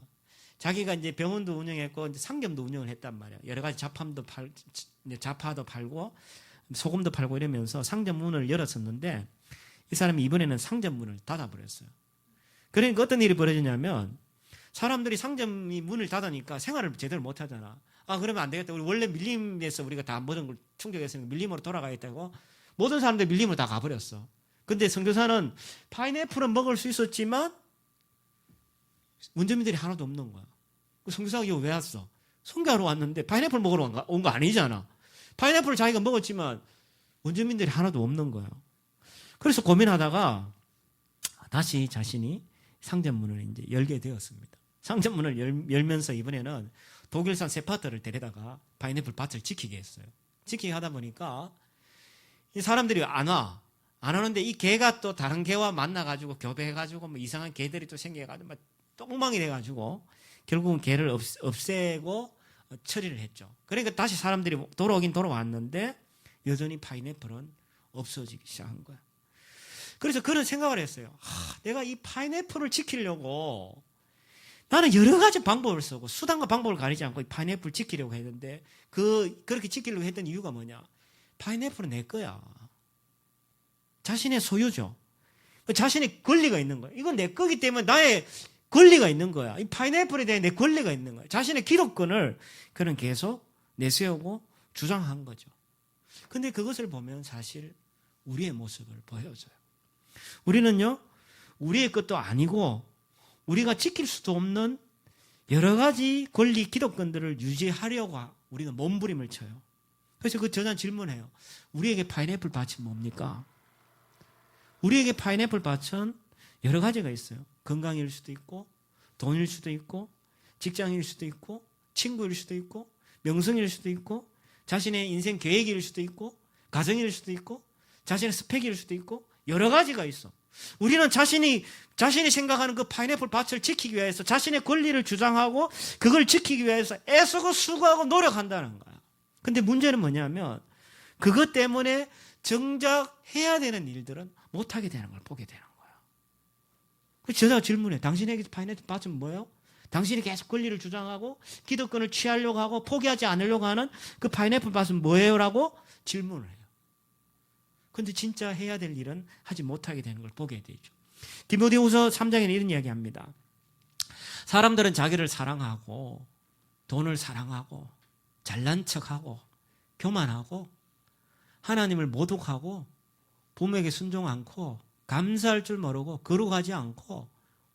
자기가 이제 병원도 운영했고 이제 상점도 운영을 했단 말이에요. 여러 가지 잡화도 팔고 소금도 팔고 이러면서 상점 문을 열었었는데 이 사람이 이번에는 상점 문을 닫아버렸어요. 그러니까 어떤 일이 벌어지냐면 사람들이 상점이 문을 닫으니까 생활을 제대로 못 하잖아. 아, 그러면 안 되겠다. 우리 원래 밀림에서 우리가 다 모든 걸 충족했으니까 밀림으로 돌아가겠다고 모든 사람들이 밀림으로 다 가버렸어. 근데 선교사는 파인애플은 먹을 수 있었지만 원주민들이 하나도 없는 거야. 선교사가 이거 왜 왔어? 선교하러 왔는데 파인애플 먹으러 온 거 아니잖아. 파인애플을 자기가 먹었지만 원주민들이 하나도 없는 거예요. 그래서 고민하다가 다시 자신이 상점문을 이제 열게 되었습니다. 상점문을 열면서 이번에는 독일산 세파트를 데려다가 파인애플 밭을 지키게 했어요. 지키게 하다 보니까 이 사람들이 안 오는데 이 개가 또 다른 개와 만나가지고 교배해가지고 뭐 이상한 개들이 또 생겨가지고 막 똥망이 돼가지고 결국은 개를 없애고 처리를 했죠. 그러니까 다시 사람들이 돌아오긴 돌아왔는데 여전히 파인애플은 없어지기 시작한 거야. 그래서 그런 생각을 했어요. 내가 이 파인애플을 지키려고 나는 여러 가지 방법을 쓰고 수단과 방법을 가리지 않고 이 파인애플을 지키려고 했는데 그렇게 지키려고 했던 이유가 뭐냐? 파인애플은 내 거야. 자신의 소유죠. 자신의 권리가 있는 거야. 이건 내 거기 때문에 나의 권리가 있는 거야. 이 파인애플에 대해 내 권리가 있는 거야. 자신의 기록권을 그는 계속 내세우고 주장한 거죠. 근데 그것을 보면 사실 우리의 모습을 보여줘요. 우리는요, 우리의 것도 아니고 우리가 지킬 수도 없는 여러 가지 권리, 기득권들을 유지하려고 우리는 몸부림을 쳐요. 그래서 그 저자는 질문해요. 우리에게 파인애플 밭이 뭡니까? 우리에게 파인애플 밭은 여러 가지가 있어요. 건강일 수도 있고, 돈일 수도 있고, 직장일 수도 있고, 친구일 수도 있고, 명성일 수도 있고, 자신의 인생 계획일 수도 있고, 가정일 수도 있고, 자신의 스펙일 수도 있고, 여러 가지가 있어. 우리는 자신이 생각하는 그 파인애플 밭을 지키기 위해서 자신의 권리를 주장하고 그걸 지키기 위해서 애쓰고 수고하고 노력한다는 거야. 근데 문제는 뭐냐면 그것 때문에 정작 해야 되는 일들은 못하게 되는 걸 보게 되는 거야. 그래서 저자가 질문해. 당신에게 파인애플 밭은 뭐예요? 당신이 계속 권리를 주장하고 기득권을 취하려고 하고 포기하지 않으려고 하는 그 파인애플 밭은 뭐예요? 라고 질문을 해요. 근데 진짜 해야 될 일은 하지 못하게 되는 걸 보게 되죠. 디모데후서 3장에는 이런 이야기합니다. 사람들은 자기를 사랑하고 돈을 사랑하고 잘난 척하고 교만하고 하나님을 모독하고 부모에게 순종 않고 감사할 줄 모르고 거룩하지 않고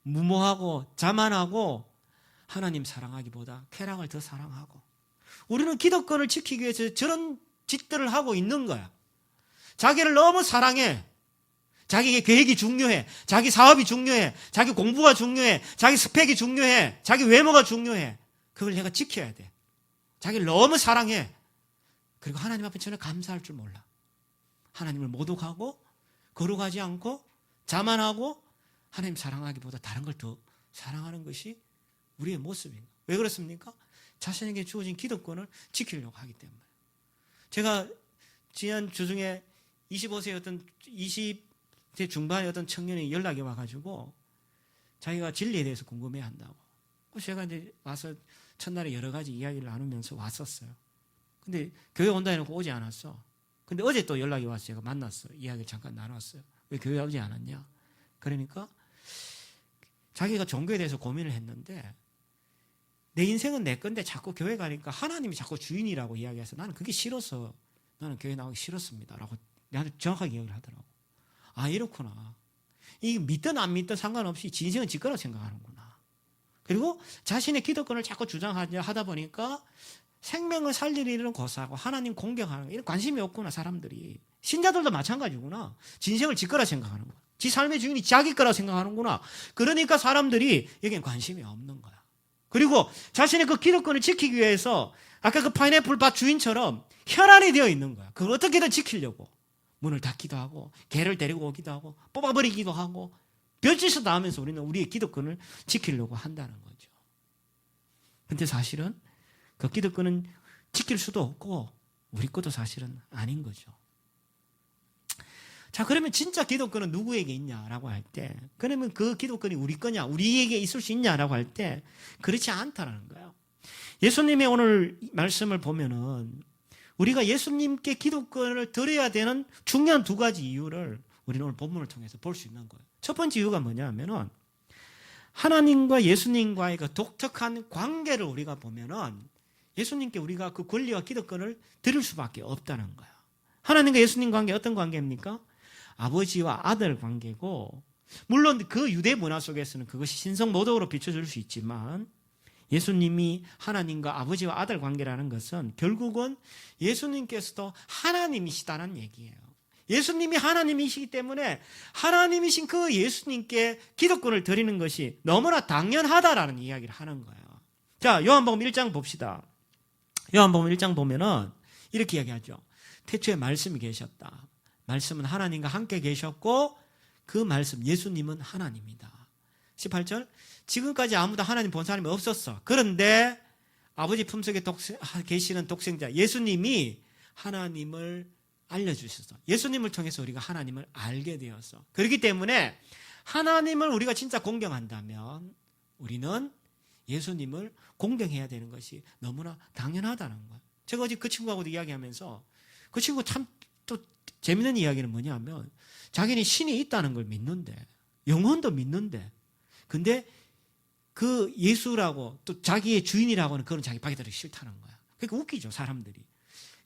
무모하고 자만하고 하나님 사랑하기보다 쾌락을 더 사랑하고 우리는 기득권을 지키기 위해서 저런 짓들을 하고 있는 거야. 자기를 너무 사랑해. 자기의 계획이 중요해. 자기 사업이 중요해. 자기 공부가 중요해. 자기 스펙이 중요해. 자기 외모가 중요해. 그걸 내가 지켜야 돼. 자기를 너무 사랑해. 그리고 하나님 앞에 전혀 감사할 줄 몰라. 하나님을 모독하고 거룩하지 않고 자만하고 하나님 사랑하기보다 다른 걸 더 사랑하는 것이 우리의 모습입니다. 왜 그렇습니까? 자신에게 주어진 기득권을 지키려고 하기 때문에. 제가 지난 주중에 20대 중반의 어떤 청년이 연락이 와가지고 자기가 진리에 대해서 궁금해 한다고. 그래서 제가 이제 와서 첫날에 여러 가지 이야기를 나누면서 왔었어요. 근데 교회 온다 해놓고 오지 않았어. 근데 어제 또 연락이 와서 제가 만났어요. 이야기를 잠깐 나눴어요. 왜 교회 오지 않았냐? 그러니까 자기가 종교에 대해서 고민을 했는데 내 인생은 내 건데 자꾸 교회 가니까 하나님이 자꾸 주인이라고 이야기해서 나는 그게 싫어서 나는 교회 나오기 싫었습니다. 라고 나한테 정확하게 이야기를 하더라고. 아, 이렇구나. 이게 믿든 안 믿든 상관없이 지 인생은 지 거라고 생각하는구나. 그리고 자신의 기득권을 자꾸 주장하다 보니까 생명을 살릴 일은 고사하고 하나님 공경하는 이런 관심이 없구나, 사람들이. 신자들도 마찬가지구나. 지 인생을 지 거라 생각하는 거야. 지 삶의 주인이 자기 거라 생각하는구나. 그러니까 사람들이 여기엔 관심이 없는 거야. 그리고 자신의 그 기득권을 지키기 위해서 아까 그 파인애플 밭 주인처럼 혈안이 되어 있는 거야. 그걸 어떻게든 지키려고 문을 닫기도 하고 개를 데리고 오기도 하고 뽑아버리기도 하고 별짓을 다 하면서 우리는 우리의 기득권을 지키려고 한다는 거죠. 근데 사실은 그 기득권은 지킬 수도 없고 우리 것도 사실은 아닌 거죠. 자, 그러면 진짜 기독권은 누구에게 있냐라고 할 때, 그러면 그 기독권이 우리 거냐, 우리에게 있을 수 있냐라고 할 때, 그렇지 않다라는 거예요. 예수님의 오늘 말씀을 보면은, 우리가 예수님께 기독권을 드려야 되는 중요한 두 가지 이유를 우리는 오늘 본문을 통해서 볼 수 있는 거예요. 첫 번째 이유가 뭐냐 하면은, 하나님과 예수님과의 그 독특한 관계를 우리가 보면은, 예수님께 우리가 그 권리와 기독권을 드릴 수밖에 없다는 거예요. 하나님과 예수님 관계 어떤 관계입니까? 아버지와 아들 관계고, 물론 그 유대 문화 속에서는 그것이 신성 모독으로 비춰질 수 있지만, 예수님이 하나님과 아버지와 아들 관계라는 것은 결국은 예수님께서도 하나님이시다는 얘기예요. 예수님이 하나님이시기 때문에 하나님이신 그 예수님께 기독권을 드리는 것이 너무나 당연하다라는 이야기를 하는 거예요. 자, 요한복음 1장 봅시다. 요한복음 1장 보면은 이렇게 이야기하죠. 태초에 말씀이 계셨다. 말씀은 하나님과 함께 계셨고 그 말씀 예수님은 하나님이다. 18절 지금까지 아무도 하나님 본 사람이 없었어. 그런데 아버지 품속에 계시는 독생자 예수님이 하나님을 알려주셨어. 예수님을 통해서 우리가 하나님을 알게 되었어. 그렇기 때문에 하나님을 우리가 진짜 공경한다면 우리는 예수님을 공경해야 되는 것이 너무나 당연하다는 거예요. 제가 어제 그 친구하고도 이야기하면서 그 친구 참 또 재밌는 이야기는 뭐냐면 자기는 신이 있다는 걸 믿는데 영혼도 믿는데 근데 그 예수라고 또 자기의 주인이라고는 그건 자기 받아들이기 싫다는 거야. 그러니까 웃기죠, 사람들이.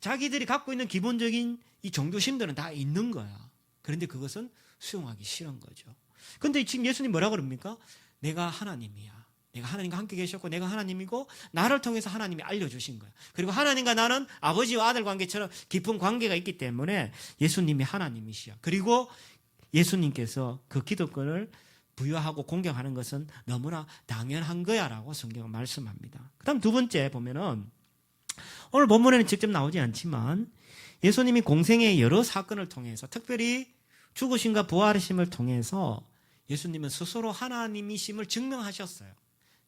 자기들이 갖고 있는 기본적인 이 종교심들은 다 있는 거야. 그런데 그것은 수용하기 싫은 거죠. 근데 지금 예수님 뭐라 그럽니까? 내가 하나님이야. 내가 하나님과 함께 계셨고 내가 하나님이고 나를 통해서 하나님이 알려주신 거야. 그리고 하나님과 나는 아버지와 아들 관계처럼 깊은 관계가 있기 때문에 예수님이 하나님이시야. 그리고 예수님께서 그 기독권을 부여하고 공경하는 것은 너무나 당연한 거야라고 성경은 말씀합니다. 그 다음 두 번째 보면은 오늘 본문에는 직접 나오지 않지만 예수님이 공생의 여러 사건을 통해서 특별히 죽으심과 부활하심을 통해서 예수님은 스스로 하나님이심을 증명하셨어요.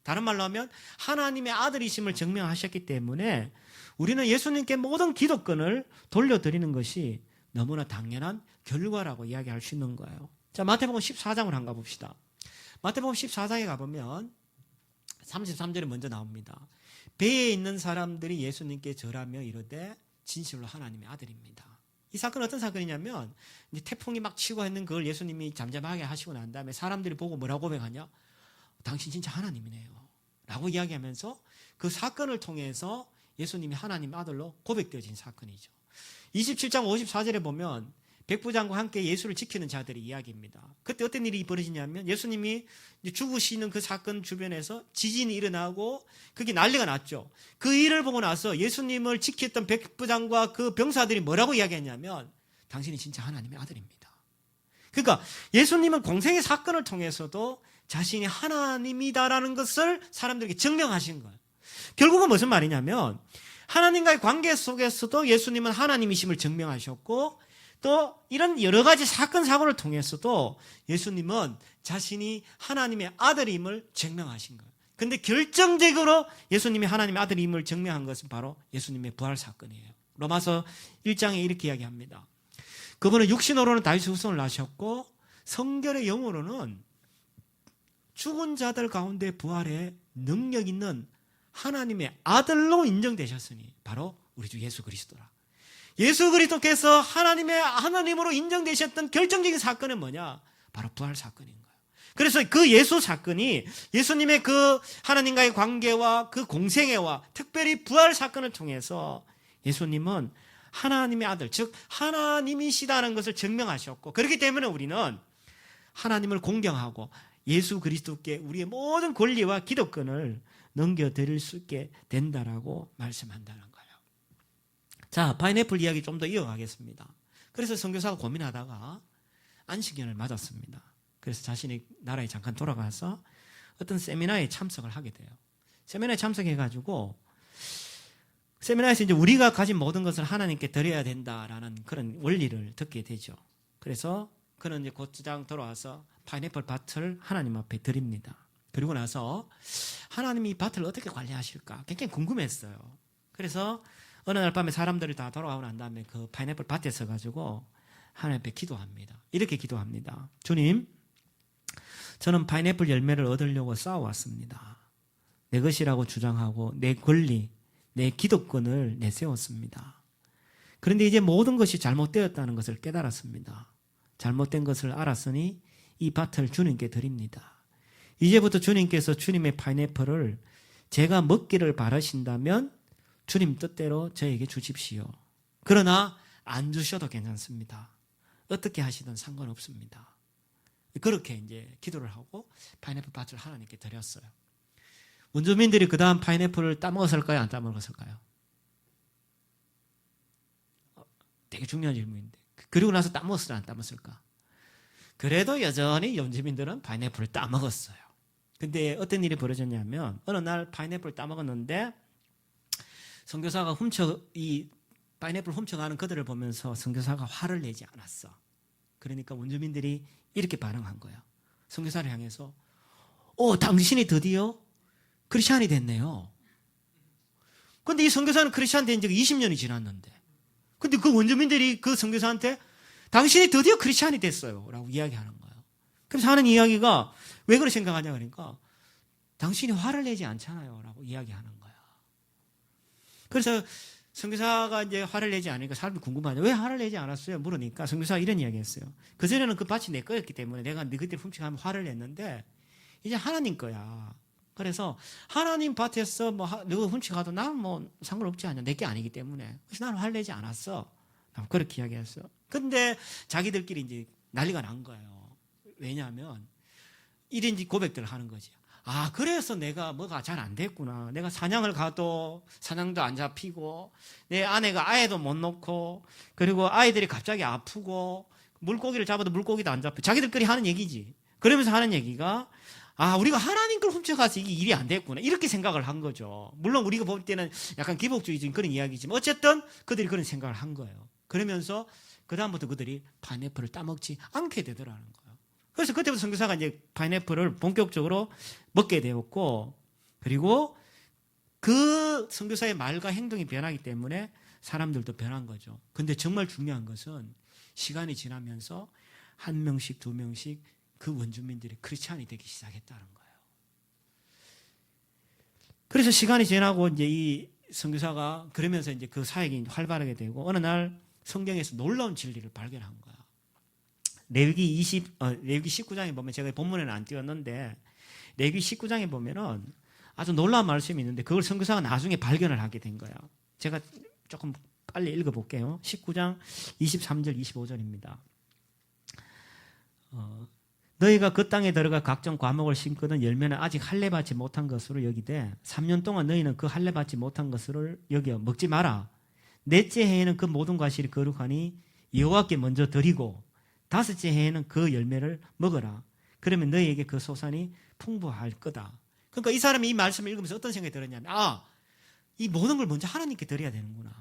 다른 말로 하면 하나님의 아들이심을 증명하셨기 때문에 우리는 예수님께 모든 기독권을 돌려드리는 것이 너무나 당연한 결과라고 이야기할 수 있는 거예요. 자, 마태복음 14장을 한번 가봅시다. 마태복음 14장에 가보면 33절에 먼저 나옵니다. 배에 있는 사람들이 예수님께 절하며 이르되 진실로 하나님의 아들입니다. 이 사건은 어떤 사건이냐면 이제 태풍이 막 치고 있는 그걸 예수님이 잠잠하게 하시고 난 다음에 사람들이 보고 뭐라고 고백하냐? 당신 진짜 하나님이네요 라고 이야기하면서 그 사건을 통해서 예수님이 하나님 아들로 고백되어진 사건이죠. 27장 54절에 보면 백부장과 함께 예수를 지키는 자들의 이야기입니다. 그때 어떤 일이 벌어지냐면 예수님이 죽으시는 그 사건 주변에서 지진이 일어나고 그게 난리가 났죠. 그 일을 보고 나서 예수님을 지켰던 백부장과 그 병사들이 뭐라고 이야기했냐면 당신이 진짜 하나님의 아들입니다. 그러니까 예수님은 공생의 사건을 통해서도 자신이 하나님이다라는 것을 사람들에게 증명하신 거예요. 결국은 무슨 말이냐면 하나님과의 관계 속에서도 예수님은 하나님이심을 증명하셨고 또 이런 여러 가지 사건 사고를 통해서도 예수님은 자신이 하나님의 아들임을 증명하신 거예요. 그런데 결정적으로 예수님이 하나님의 아들임을 증명한 것은 바로 예수님의 부활 사건이에요. 로마서 1장에 이렇게 이야기합니다. 그분은 육신으로는 다윗의 후손을 낳으셨고 성결의 영으로는 죽은 자들 가운데 부활의 능력 있는 하나님의 아들로 인정되셨으니 바로 우리 주 예수 그리스도라. 예수 그리스도께서 하나님으로 인정되셨던 결정적인 사건은 뭐냐? 바로 부활 사건인 거예요. 그래서 그 예수 사건이 예수님의 그 하나님과의 관계와 그 공생애와 특별히 부활 사건을 통해서 예수님은 하나님의 아들, 즉 하나님이시다는 것을 증명하셨고 그렇기 때문에 우리는 하나님을 공경하고 예수 그리스도께 우리의 모든 권리와 기독권을 넘겨드릴 수 있게 된다라고 말씀한다는 거예요. 자, 파인애플 이야기 좀 더 이어가겠습니다. 그래서 선교사가 고민하다가 안식년을 맞았습니다. 그래서 자신의 나라에 잠깐 돌아가서 어떤 세미나에 참석을 하게 돼요. 세미나에 참석해가지고 세미나에서 이제 우리가 가진 모든 것을 하나님께 드려야 된다라는 그런 원리를 듣게 되죠. 그래서 그는 이제 곧장 돌아와서 파인애플 밭을 하나님 앞에 드립니다. 그리고 나서 하나님이 이 밭을 어떻게 관리하실까 굉장히 궁금했어요. 그래서 어느 날 밤에 사람들이 다 돌아오고 난 다음에 그 파인애플 밭에 서가지고 하나님 앞에 기도합니다. 이렇게 기도합니다. 주님, 저는 파인애플 열매를 얻으려고 싸워왔습니다. 내 것이라고 주장하고 내 권리, 내 기득권을 내세웠습니다. 그런데 이제 모든 것이 잘못되었다는 것을 깨달았습니다. 잘못된 것을 알았으니 이 밭을 주님께 드립니다. 이제부터 주님께서 주님의 파인애플을 제가 먹기를 바라신다면 주님 뜻대로 저에게 주십시오. 그러나 안 주셔도 괜찮습니다. 어떻게 하시든 상관없습니다. 그렇게 이제 기도를 하고 파인애플 밭을 하나님께 드렸어요. 원주민들이 그 다음 파인애플을 따먹었을까요? 안 따먹었을까요? 되게 중요한 질문인데. 그리고 나서 따먹었을까? 안 따먹었을까? 그래도 여전히 원주민들은 파인애플을 따먹었어요. 근데 어떤 일이 벌어졌냐면 어느 날 파인애플을 따먹었는데 선교사가 이 파인애플 훔쳐가는 그들을 보면서 선교사가 화를 내지 않았어. 그러니까 원주민들이 이렇게 반응한 거야. 선교사를 향해서 당신이 드디어 크리스찬이 됐네요. 근데 이 선교사는 크리스찬 된 지가 20년이 지났는데 근데 그 원주민들이 그 선교사한테 당신이 드디어 크리스찬이 됐어요 라고 이야기하는 거예요. 그래서 하는 이야기가 왜 그렇게 생각하냐 그러니까 당신이 화를 내지 않잖아요 라고 이야기하는 거야. 그래서 선교사가 이제 화를 내지 않으니까 사람들이 궁금하죠. 왜 화를 내지 않았어요? 물으니까 선교사가 이런 이야기했어요. 그전에는 그 밭이 내 거였기 때문에 내가 너희들 훔쳐가면 화를 냈는데 이제 하나님 거야. 그래서 하나님 밭에서 너가 훔쳐가도 나는 상관없지 않냐. 내 게 아니기 때문에. 그래서 나는 화를 내지 않았어. 그렇게 이야기했어. 근데 자기들끼리 이제 난리가 난 거예요. 왜냐하면 이런 고백들을 하는 거지. 그래서 내가 뭐가 잘 안 됐구나. 내가 사냥을 가도 사냥도 안 잡히고 내 아내가 아이도 못 놓고 그리고 아이들이 갑자기 아프고 물고기를 잡아도 물고기도 안 잡히고 자기들끼리 하는 얘기지. 그러면서 하는 얘기가 우리가 하나님 걸 훔쳐가서 이게 일이 안 됐구나. 이렇게 생각을 한 거죠. 물론 우리가 볼 때는 약간 기복주의적인 그런 이야기지만 어쨌든 그들이 그런 생각을 한 거예요. 그러면서 그다음부터 그들이 파인애플을 따먹지 않게 되더라는 거예요. 그래서 그때부터 선교사가 이제 파인애플을 본격적으로 먹게 되었고 그리고 그 선교사의 말과 행동이 변하기 때문에 사람들도 변한 거죠. 근데 정말 중요한 것은 시간이 지나면서 한 명씩 두 명씩 그 원주민들이 크리스찬이 되기 시작했다는 거예요. 그래서 시간이 지나고 이제 이 선교사가 그러면서 이제 그 사역이 활발하게 되고 어느 날 성경에서 놀라운 진리를 발견한 거야. 레위기 19장에 보면 제가 본문에는 안 띄웠는데 레위기 19장에 보면은 아주 놀라운 말씀이 있는데 그걸 선교사가 나중에 발견을 하게 된 거야. 제가 조금 빨리 읽어볼게요. 19장 23절 25절입니다. 너희가 그 땅에 들어가 각종 과목을 심거든 열매는 아직 할례 받지 못한 것으로 여기되 3년 동안 너희는 그 할례 받지 못한 것을 여겨 먹지 마라. 넷째 해에는 그 모든 과실이 거룩하니 여호와께 먼저 드리고 다섯째 해에는 그 열매를 먹어라. 그러면 너희에게 그 소산이 풍부할 거다. 그러니까 이 사람이 이 말씀을 읽으면서 어떤 생각이 들었냐면 이 모든 걸 먼저 하나님께 드려야 되는구나.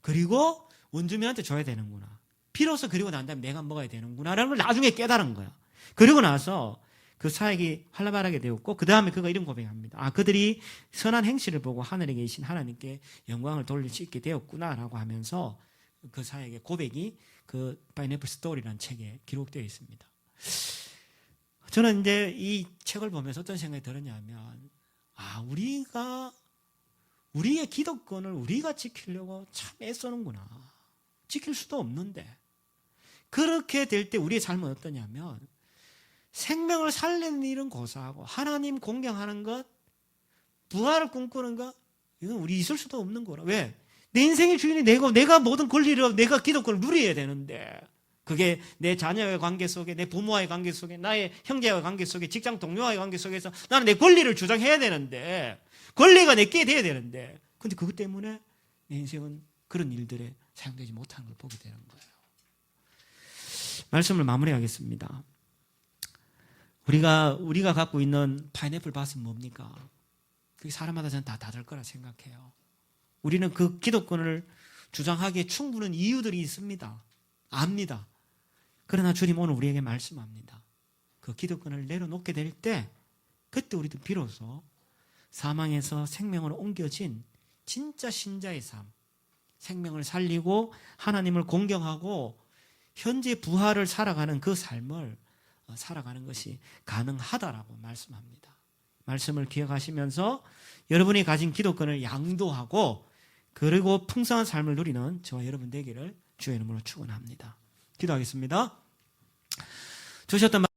그리고 원주민한테 줘야 되는구나. 비로소 그리고 난 다음에 내가 먹어야 되는구나라는 걸 나중에 깨달은 거야. 그리고 나서 그 사역이 활발하게 되었고 그 다음에 그가 이런 고백합니다. 그들이 선한 행실을 보고 하늘에 계신 하나님께 영광을 돌릴 수 있게 되었구나라고 하면서 그 사역의 고백이 그 파인애플 스토리라는 책에 기록되어 있습니다. 저는 이제 이 책을 보면서 어떤 생각이 들었냐면 우리가 우리의 기득권을 우리가 지키려고 참 애쓰는구나. 지킬 수도 없는데 그렇게 될 때 우리의 삶은 어떠냐면 생명을 살리는 일은 고사하고 하나님 공경하는 것, 부활을 꿈꾸는 것 이건 우리 있을 수도 없는 거라. 왜? 내 인생의 주인이 내가 모든 권리를 내가 기득권을 누려야 되는데 그게 내 자녀의 관계 속에 내 부모와의 관계 속에 나의 형제와의 관계 속에 직장 동료와의 관계 속에서 나는 내 권리를 주장해야 되는데 권리가 내게 돼야 되는데 근데 그것 때문에 내 인생은 그런 일들에 사용되지 못하는 걸 보게 되는 거예요. 말씀을 마무리하겠습니다. 우리가 갖고 있는 파인애플 밭은 뭡니까? 그게 사람마다 저는 다 다를 거라 생각해요. 우리는 그 기득권을 주장하기에 충분한 이유들이 있습니다. 압니다. 그러나 주님 오늘 우리에게 말씀합니다. 그 기득권을 내려놓게 될 때 그때 우리도 비로소 사망에서 생명으로 옮겨진 진짜 신자의 삶, 생명을 살리고 하나님을 공경하고 현재 부활을 살아가는 그 삶을 살아가는 것이 가능하다라고 말씀합니다. 말씀을 기억하시면서 여러분이 가진 기도권을 양도하고 그리고 풍성한 삶을 누리는 저와 여러분 되기를 주의 이름으로 축원합니다. 기도하겠습니다. 주셨던